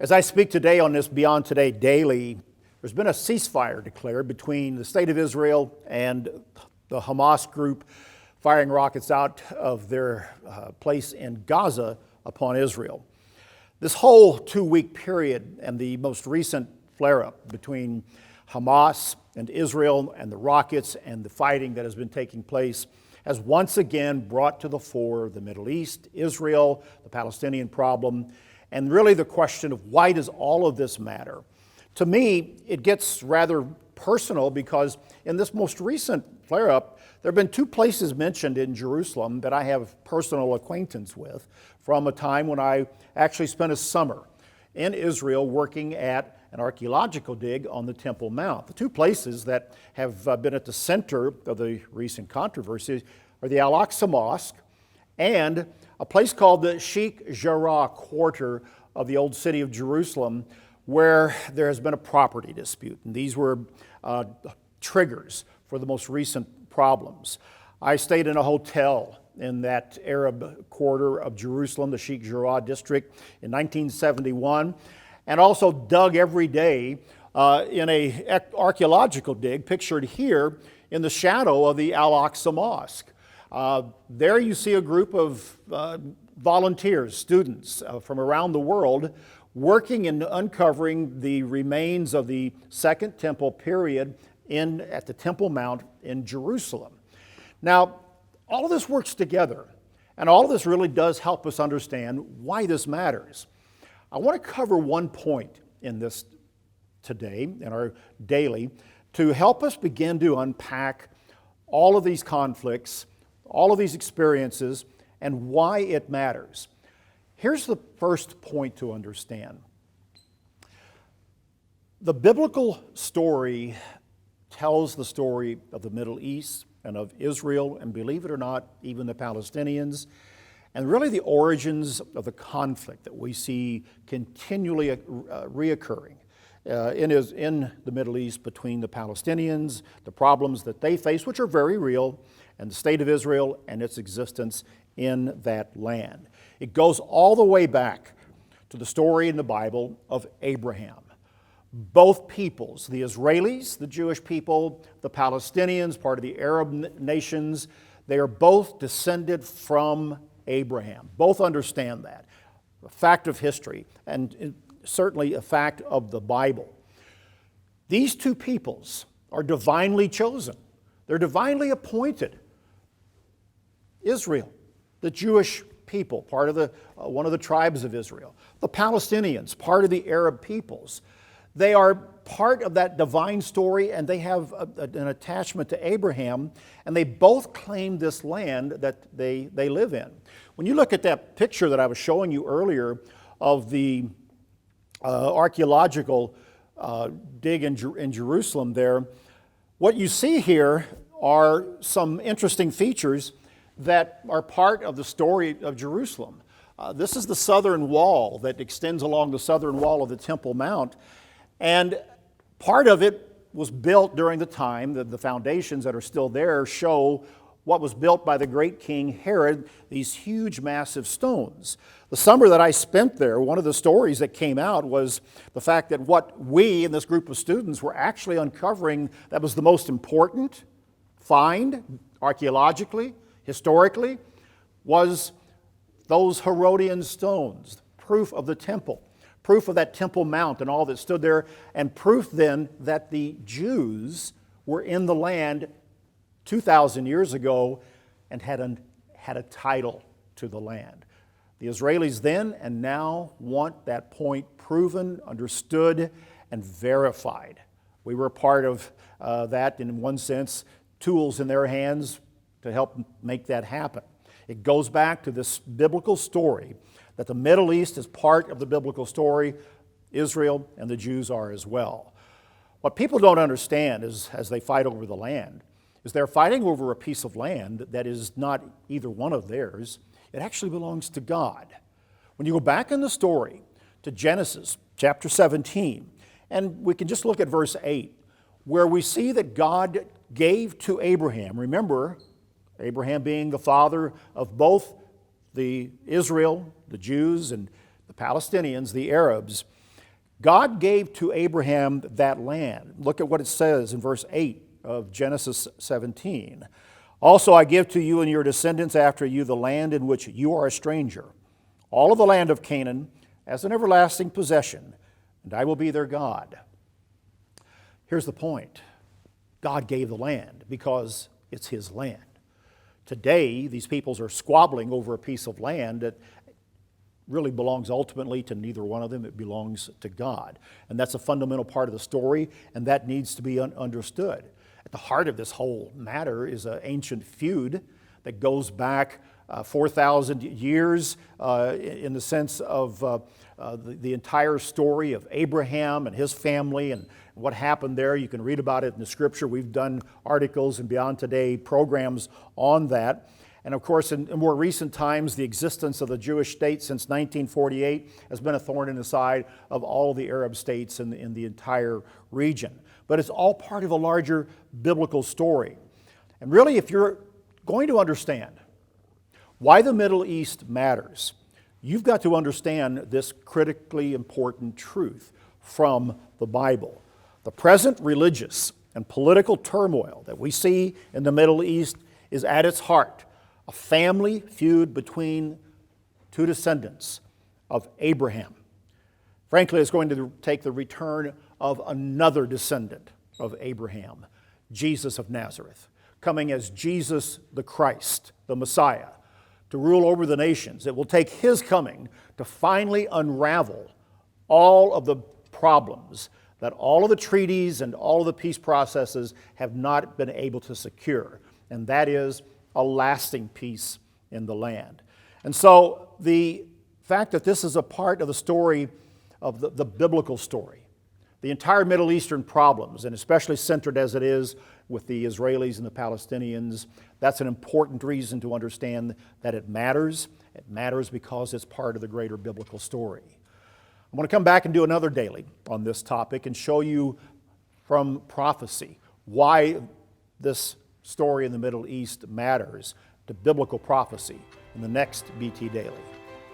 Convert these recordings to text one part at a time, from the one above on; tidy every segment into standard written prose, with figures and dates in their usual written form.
As I speak today on this Beyond Today Daily, there's been a ceasefire declared between the State of Israel and the Hamas group firing rockets out of their place in Gaza upon Israel. This whole 2-week period and the most recent flare-up between Hamas and Israel and the rockets and the fighting that has been taking place has once again brought to the fore the Middle East, Israel, the Palestinian problem, and really the question of why does all of this matter? To me, it gets rather personal because in this most recent flare-up, there have been 2 places mentioned in Jerusalem that I have personal acquaintance with from a time when I actually spent a summer in Israel working at an archaeological dig on the Temple Mount. The 2 places that have been at the center of the recent controversy are the Al-Aqsa Mosque and a place called the Sheikh Jarrah quarter of the old city of Jerusalem, where there has been a property dispute. And these were triggers for the most recent problems. I stayed in a hotel in that Arab quarter of Jerusalem, the Sheikh Jarrah district, in 1971, and also dug every day in an archaeological dig pictured here in the shadow of the Al-Aqsa Mosque. There you see a group of volunteers, students from around the world working and uncovering the remains of the Second Temple period at the Temple Mount in Jerusalem. Now, all of this works together, and all of this really does help us understand why this matters. I want to cover one point in this today, in our daily, to help us begin to unpack all of these conflicts, all of these experiences, and why it matters. Here's the first point to understand. The biblical story tells the story of the Middle East and of Israel, and believe it or not, even the Palestinians, and really the origins of the conflict that we see continually reoccurring in the Middle East between the Palestinians, the problems that they face, which are very real, and the state of Israel and its existence in that land. It goes all the way back to the story in the Bible of Abraham. Both peoples, the Israelis, the Jewish people, the Palestinians, part of the Arab nations, they are both descended from Abraham. Both understand that. A fact of history, and certainly a fact of the Bible. These 2 peoples are divinely chosen. They're divinely appointed. Israel, the Jewish people, part of one of the tribes of Israel. The Palestinians, part of the Arab peoples. They are part of that divine story, and they have an attachment to Abraham, and they both claim this land that they live in. When you look at that picture that I was showing you earlier of the archaeological dig in Jerusalem there, what you see here are some interesting features that are part of the story of Jerusalem. This is the southern wall that extends along the southern wall of the Temple Mount, and part of it was built during the time that the foundations that are still there show what was built by the great King Herod, these huge, massive stones. The summer that I spent there, one of the stories that came out was the fact that what we in this group of students were actually uncovering that was the most important find archaeologically, historically, was those Herodian stones, proof of the temple, proof of that Temple Mount and all that stood there, and proof then that the Jews were in the land 2,000 years ago and had a title to the land. The Israelis then and now want that point proven, understood, and verified. We were part of that in one sense, tools in their hands to help make that happen. It goes back to this biblical story that the Middle East is part of the biblical story. Israel and the Jews are as well. What people don't understand is, as they fight over the land, is they're fighting over a piece of land that is not either one of theirs. It actually belongs to God. When you go back in the story to Genesis chapter 17, and we can just look at verse 8, where we see that God gave to Abraham, remember, Abraham being the father of both the Israel, the Jews, and the Palestinians, the Arabs, God gave to Abraham that land. Look at what it says in verse 8 of Genesis 17. Also I give to you and your descendants after you the land in which you are a stranger, all of the land of Canaan as an everlasting possession, and I will be their God. Here's the point. God gave the land because it's His land. Today, these peoples are squabbling over a piece of land that really belongs ultimately to neither one of them. It belongs to God. And that's a fundamental part of the story, and that needs to be understood. At the heart of this whole matter is an ancient feud that goes back 4,000 years in the sense of the entire story of Abraham and his family and what happened there. You can read about it in the Scripture. We've done articles and Beyond Today programs on that. And of course, in more recent times, the existence of the Jewish state since 1948 has been a thorn in the side of all the Arab states in the entire region. But it's all part of a larger biblical story. And really, if you're going to understand why the Middle East matters, you've got to understand this critically important truth from the Bible. The present religious and political turmoil that we see in the Middle East is at its heart a family feud between two descendants of Abraham. Frankly, it's going to take the return of another descendant of Abraham, Jesus of Nazareth, coming as Jesus the Christ, the Messiah, to rule over the nations. It will take His coming to finally unravel all of the problems that all of the treaties and all of the peace processes have not been able to secure, and that is a lasting peace in the land. And so the fact that this is a part of the story of the biblical story, the entire Middle Eastern problems, and especially centered as it is with the Israelis and the Palestinians, that's an important reason to understand that it matters. It matters because it's part of the greater biblical story. I want to come back and do another daily on this topic and show you from prophecy why this story in the Middle East matters to biblical prophecy in the next BT Daily.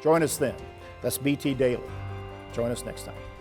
Join us then. That's BT Daily. Join us next time.